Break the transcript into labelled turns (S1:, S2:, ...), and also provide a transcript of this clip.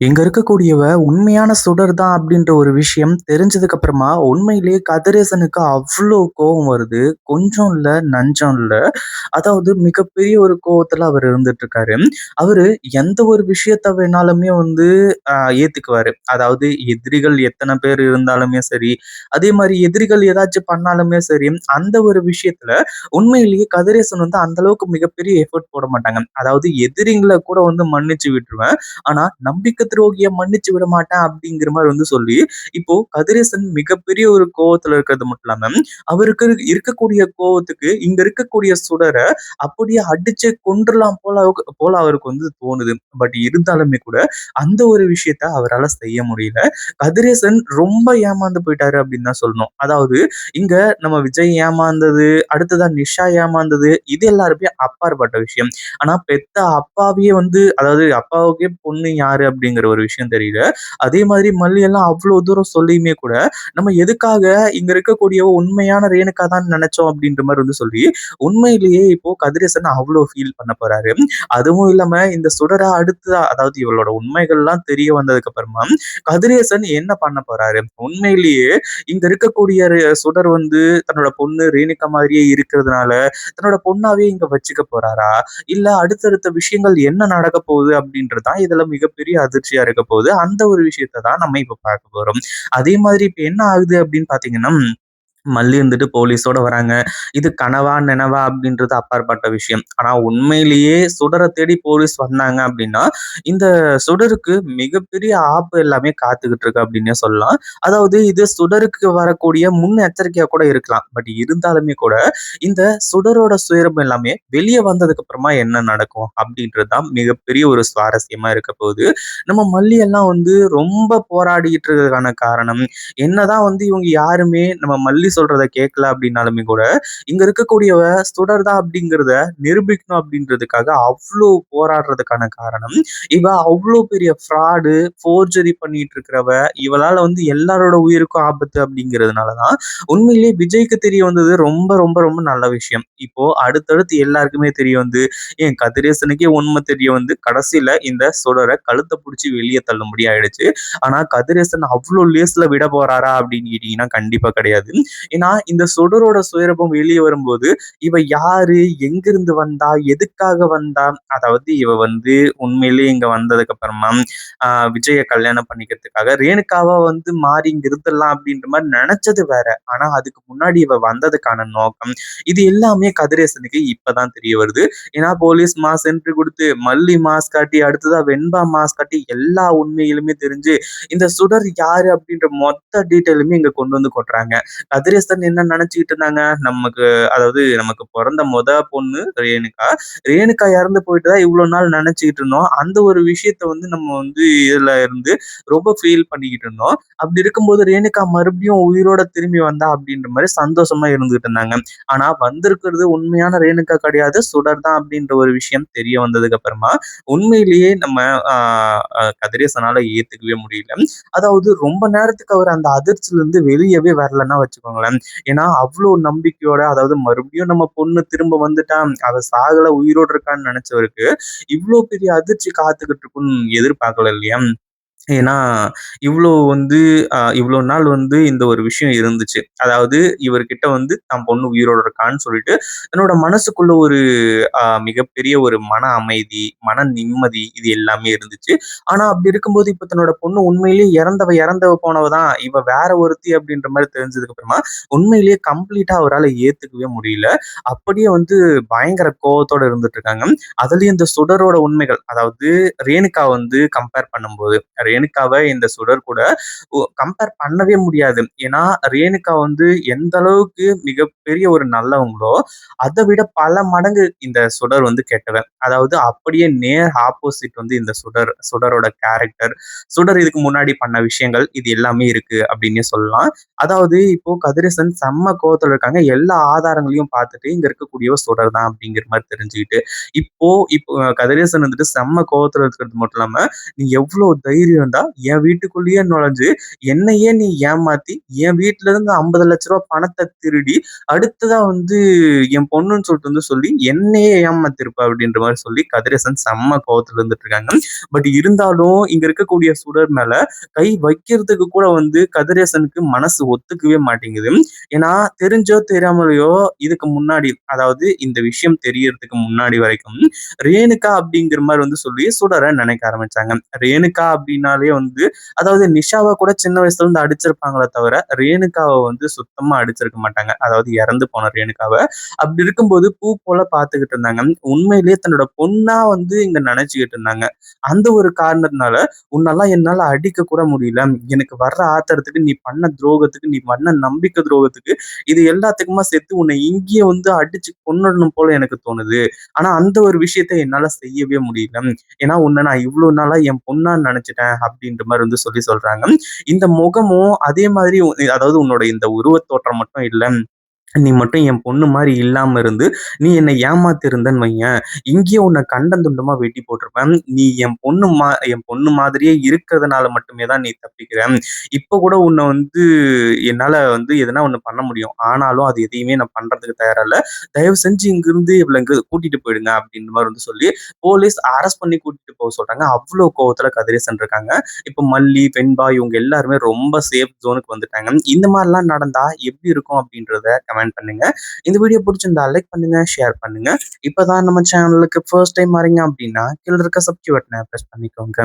S1: இங்க இருக்கக்கூடியவ உண்மையான சுடர் தான் அப்படின்ற ஒரு விஷயம் தெரிஞ்சதுக்கு அப்புறமா, உண்மையிலேயே கதிரேசனுக்கு அவ்ளோ கோவம் வருது. கொஞ்சம் இல்ல, நஞ்சம் இல்ல. அதாவது மிகப்பெரிய ஒரு கோவத்துல அவரு இருந்துட்டுருக்காரு. அவரு எந்த ஒரு விஷயத்த வேணாலுமே வந்து அ ஏத்துக்குவாரு. அதாவது எதிரிகள் எத்தன பேர் இருந்தாலுமே சரி, அதே மாரி எதிரிகள் ஏதாச்சும் பண்ணாலுமே சரி, அந்த ஒரு விஷயத்துல உண்மையிலேயே கதிரேசன் வந்து அந்த அளவுக்கு மிகப்பெரிய எஃபோர்ட் போட மாட்டாங்க. அதாவது எதிரிங்கள கூட வந்து மன்னிச்சு விட்டுருவேன். ஆனா நம்பிக்கை துரோகிய மன்னிச்சு விட மாட்டேன் அப்படிங்கிற மாரி வந்து சொல்லி, இப்போ கதிரேசன் மிகப்பெரிய ஒரு கோவத்துல இருக்கிறது மட்டும் இல்லாம, அவருக்கு இருக்கக்கூடிய கோவத்துக்கு இங்க இருக்கக்கூடிய சுடர அப்படியே அடிச்சு கொன்றுலாம் போல அவருக்கு வந்து தோணுது. பட் இருந்தாலுமே கூட அந்த ஒரு விஷயத்த அவரால செய்ய முடியல. கதிரேசன் ரொம்ப ஏமாந்து போயிட்டாரு அப்படின்னு தான் சொல்லணும். அதாவது இங்க நம்ம விஜய் ஏமாந்தது, அடுத்ததா நிஷா ஏமாந்தது, இது எல்லாருமே அப்பாற்பட்ட விஷயம். ஆனா பெத்த அப்பாவையே வந்து அதாவது அப்பாவுக்கே பொண்ணு யாரு அப்படிங்கிற ஒரு விஷயம் தெரியல. அதே மாதிரி மல்லி எல்லாம் அவ்வளவு தூரம் சொல்லியுமே கூட, நம்ம எதுக்காக இங்க இருக்கக்கூடிய உண்மையான ரேணுகா தான் நினைச்சோம் அப்படின்ற மாரி வந்து சொல்லி, உண்மையிலேயே இப்போ கதிரேசன் அவ்வளோ ஃபீல் பண்ண போறாரு. அதுவும் இல்லாம இந்த சுடர அடுத்ததா அதாவது இவளோட உண்மைகள்லாம் தெரிய வந்ததுக்கு அப்புறமா, கதிரேசன் என்ன பண்ண போறாரு? உண்மையிலேயே இங்க இருக்கக்கூடிய சுடர் வந்து தன்னோட பொண்ணு ரேணுகா மாதிரியே இருக்கிறதுனால, தன்னோட பொண்ணாவே இங்க வச்சுக்க போறாரா? இல்ல அடுத்தடுத்த விஷயங்கள் என்ன நடக்க போகுது அப்படின்றது தான் இதுல மிகப்பெரிய அதிர்ச்சியா இருக்க போகுது. அந்த ஒரு விஷயத்த தான் நம்ம இப்ப பார்க்க போறோம். அதே மாதிரி இப்ப என்ன ஆகுது அப்படின்னு பார்த்தீங்கன்னா, மல்லி இருந்துட்டு போலீஸோட வராங்க. இது கனவா, நனவா அப்படின்றது அப்பாற்பட்ட விஷயம். ஆனா உண்மையிலேயே சுடர தேடி போலீஸ் வந்தாங்க அப்படின்னா, இந்த சுடருக்கு மிகப்பெரிய ஆப்பு எல்லாமே காத்துக்கிட்டு இருக்கு அப்படின்னே சொல்லலாம். அதாவது இது சுடருக்கு வரக்கூடிய முன் எச்சரிக்கையா கூட இருக்கலாம். பட் இருந்தாலுமே கூட, இந்த சுடரோட சுயரூபம் எல்லாமே வெளிய வந்ததுக்கு அப்புறமா என்ன நடக்கும்? அப்படின்றது தான் மிகப்பெரிய ஒரு சுவாரஸ்யமா இருக்க போகுது. நம்ம மல்லி எல்லாம் வந்து ரொம்ப போராடிட்டு இருக்கிறதுக்கான காரணம், என்னதான் வந்து இவங்க யாருமே நம்ம மல்லி சொல்றத கேட்கல அப்படின்னாலுமே கூட, இங்க இருக்கக்கூடியவ சுடர் தான் அப்படிங்கிறத நிரூபிக்கணும் அப்படின்றதுக்காக அவ்ளோ போராடுறதுக்கான காரணம், இவ அவ்ளோ பெரிய ஃப்ராடு, ஃபோர்ஜரி பண்ணிட்டு இருக்கிறவ, இவளால வந்து எல்லாரோட உயிருக்கும் ஆபத்து அப்படிங்கிறதுனால தான், உண்மையிலேயே விஜய்க்கு தெரிய வந்தது ரொம்ப ரொம்ப ரொம்ப நல்ல விஷயம். இப்போ அடுத்தடுத்து எல்லாருக்குமே தெரிய வந்து, ஏன் கதிரேசனுக்கே உண்மை தெரிய வந்து, கடைசியில இந்த சுடர கழுத்த புடிச்சு வெளிய தள்ளும்படி ஆயிடுச்சு. ஆனா கதிரேசன் அவ்ளோ லேஸ்ல விட போறாரா அப்படின்னு கேட்டீங்கன்னா கண்டிப்பா கிடையாது. ஏன்னா இந்த சுடரோட சுயரூபம் வெளிய வரும்போது, இவ யாரு? எங்கிருந்து வந்தா? எதுக்காக வந்தா? அதாவது இவ வந்து உண்மையிலேயே இங்க வந்ததுக்கு அப்புறமா, விஜய கல்யாணம் பண்ணிக்கிறதுக்காக ரேணுகாவா வந்து மாறி இங்க இருந்துடலாம் அப்படின்ற மாரி நெனச்சது வேற. ஆனா அதுக்கு முன்னாடி இவ வந்ததுக்கான நோக்கம், இது எல்லாமே கதிரேசனுக்கு இப்பதான் தெரிய வருது. ஏன்னா போலீஸ் மாஸ் என்ட்ரி குடுத்து, மல்லி மாஸ் காட்டி, அடுத்ததா வெண்பா மாஸ் காட்டி எல்லா உண்மைகளுமே தெரிஞ்சு, இந்த சுடர் யாரு அப்படின்ற மொத்த டீட்டெயிலுமே இங்க கொண்டு வந்து கொட்டுறாங்க. கதிரேசன் என்ன நினைச்சுக்கிட்டு இருந்தாங்க, அதாவது நமக்கு பிறந்த பொண்ணு ரேணுகா. ரேணுகா இறந்து போயிட்டு தான் இவ்வளவு நாள் நினைச்சுக்கிட்டு இருந்தோம். அந்த ஒரு விஷயத்த வந்து நம்ம வந்து இதுல இருந்து ரொம்ப ஃபீல் பண்ணிக்கிட்டு இருந்தோம். அப்படி இருக்கும்போது ரேணுகா மறுபடியும் உயிரோட திரும்பி வந்தா அப்படின்ற மாதிரி சந்தோஷமா இருந்துகிட்டு இருந்தாங்க. ஆனா வந்திருக்கிறது உண்மையான ரேணுகா கிடையாது, சுடர் தான் அப்படின்ற ஒரு விஷயம் தெரிய வந்ததுக்கு அப்புறமா உண்மையிலேயே நம்ம கதிரேசனால ஏத்துக்கவே முடியல. அதாவது ரொம்ப நேரத்துக்கு அவர் அந்த அதிர்ச்சியில இருந்து வெளியவே வரலன்னா வச்சுக்கோங்களேன். ஏன்னா அவ்வளோ நம்பிக்கையோட அதாவது மறுபடியும் நம்ம பொண்ணு திரும்ப வந்துட்டா, அவ சாகல உயிரோட இருக்கான்னு நினைச்சவருக்கு இவ்வளோ பெரிய அதிர்ச்சி காத்துக்கிட்டு இருக்குன்னு எதிர்பார்க்கல இல்லையா? ஏன்னா, இவ்ளோ நாள் வந்து இந்த ஒரு விஷயம் இருந்துச்சு. அதாவது இவர்கிட்ட வந்து தன் பொண்ணு உயிரோட இருக்கான்னு சொல்லிட்டு, தன்னோட மனசுக்குள்ள ஒரு மிகப்பெரிய ஒரு மன அமைதி, மன நிம்மதி இது எல்லாமே இருந்துச்சு. ஆனா அப்படி இருக்கும்போது, இப்ப தன்னோட பொண்ணு உண்மையிலேயே இறந்தவ போனவ தான். இவ வேற ஒருத்தி அப்படின்ற மாரி தெரிஞ்சதுக்கு அப்புறமா, உண்மையிலேயே கம்ப்ளீட்டா அவரால ஏத்துக்கவே முடியல. அப்படியே வந்து பயங்கர கோவத்தோட இருந்துட்டு இருக்காங்க. அதுலயும் இந்த சுடரோட உண்மைகள், அதாவது ரேணுகா வந்து கம்பேர் பண்ணும்போது, ரேணுகாவ இந்த சுடர் கூட கம்பேர் பண்ணவே முடியாது. ஏன்னா, ரேணுகா வந்து எந்த அளவுக்கு மிகப்பெரிய ஒரு நல்லவங்களோ, அத விட பல மடங்கு இந்த சுடர் வந்து கெட்டவன். அதாவது அப்படியே நேர் ஆப்போசிட் வந்து இந்த சுடரோட கேரக்டர். சுடர் இதுக்கு முன்னாடி பண்ண விஷயங்கள், இது எல்லாமே இருக்கு அப்டின்னே சொல்லலாம். அதாவது இப்போ கதிரேசன் செம்ம கோவத்துல இருக்காங்க. எல்லா ஆதாரங்களையும் பார்த்துட்டு, இங்க இருக்கக்கூடியவ சுடர் தான் அப்டிங்கிற மாரி தெரிஞ்சுக்கிட்டு, இப்போ இப்போ கதிரேசன் வந்துட்டு செம்ம கோவத்துல இருக்கிறது மட்டும் இல்லாம, "நீ எவ்ளோ தைரியம் வந்தா என் வீட்டுக்குள்ளேயே நுழைஞ்சு என்னையே நீ ஏமாத்தி என் வீட்டுல இருந்து 50 லட்ச ரூபாய் பணத்தை திருடி அடுத்ததா வந்து என் பொண்ணுன்னு சொல்லிட்டு வந்து சொல்லி என்னையே ஏமாத்திருப்ப அப்படின்ற மாதிரி சொல்லி கதிரேசன் செம்ம கோவத்துல இருந்துட்டு இருக்காங்க. பட் இருந்தாலும் இங்க இருக்கக்கூடிய சுடர் மேல கை வைக்கிறதுக்கு கூட வந்து கதிரேசனுக்கு மனசு ஒத்துக்கவே மாட்டேங்குது. ஏன்னா தெரிஞ்சோ தெரியாமலையோ இதுக்கு முன்னாடி, அதாவது இந்த விஷயம் தெரியறதுக்கு முன்னாடி வரைக்கும் ரேணுகா அப்படிங்கிற மாதிரி வந்து சொல்லி சுடரை நினைக்க ஆரம்பிச்சாங்க. ரேணுகா அப்படின்னாலே வந்து, அதாவது நிஷாவை கூட சின்ன வயசுல இருந்து அடிச்சிருப்பாங்களே தவிர ரேணுகாவை வந்து சுத்தமா அடிச்சிருக்க மாட்டாங்க. அதாவது இறந்து போன ரேணுகாவை. அப்படி இருக்கும்போது பூ போல பாத்துக்கிட்டு இருந்தாங்க. உண்மையிலேயே தன்னோட பொண்ணா வந்து இங்க நினைச்சுக்கிட்டு இருந்தாங்க. அந்த ஒரு காரணத்தினால உன்னெல்லாம் என்னால அடிக்க கூட முடியல. எனக்கு வர்ற ஆத்திரத்துக்கு, நீ பண்ண துரோகத்துக்கு, நீ பண்ண நம்பிக்கை துரோகத்துக்கு, இது எல்லாத்துக்குமா சேர்த்து உன்னை இங்கேயே வந்து அடிச்சு கொன்னுடணும் போல எனக்கு தோணுது. ஆனா அந்த ஒரு விஷயத்த என்னால செய்யவே முடியல. ஏன்னா உன்னை நான் இவ்வளவு நாளா என் பொண்ணான்னு நினைச்சிட்டேன் அப்படின்ற மாதிரி வந்து சொல்றாங்க. இந்த முகமும் அதே மாதிரி அதாவது உன்னோட இந்த உருவத் தோற்றம் மட்டும் இல்ல, நீ மட்டும் என் பொண்ணு மாதிரி இல்லாம இருந்து நீ என்னை ஏமாத்தி இருந்தன்னு வையேன், இங்கேயே உன்னை கண்டம் துண்டமா வெட்டி போட்டிருப்பேன். நீ என் பொண்ணு மாதிரியே இருக்கிறதுனால மட்டுமே தான் நீ இருக்கிற. இப்ப கூட உன்னை வந்து என்னால வந்து எதனா ஒண்ணு பண்ண முடியும். ஆனாலும் அது எதையுமே நான் பண்றதுக்கு தயாரா இல்ல. தயவு செஞ்சு இங்கிருந்து இவள இங்க கூட்டிட்டு போயிடுங்க அப்படின்ற மாதிரி வந்து சொல்லி போலீஸ் அரெஸ்ட் பண்ணி கூட்டிட்டு போக சொல்றாங்க. அவ்வளவு கோவத்துல கதிரேசன் இருக்காங்க. இப்ப மல்லி, வெண்பா இவங்க எல்லாருமே ரொம்ப சேஃப் ஜோனுக்கு வந்துட்டாங்க. இந்த மாதிரிலாம் நடந்தா எப்படி இருக்கும் அப்படின்றத கமெண்ட் பண்ணுங்க. இந்த வீடியோ பிடிச்சிருந்தா லைக் பண்ணுங்க, ஷேர் பண்ணுங்க. இப்பதான் நம்ம சேனலுக்கு ஃபர்ஸ்ட் டைம் வரீங்க அப்படின்னா கீழ இருக்க சப்ஸ்கிரைப் பட்டனை பிரஸ் பண்ணிக்கோங்க.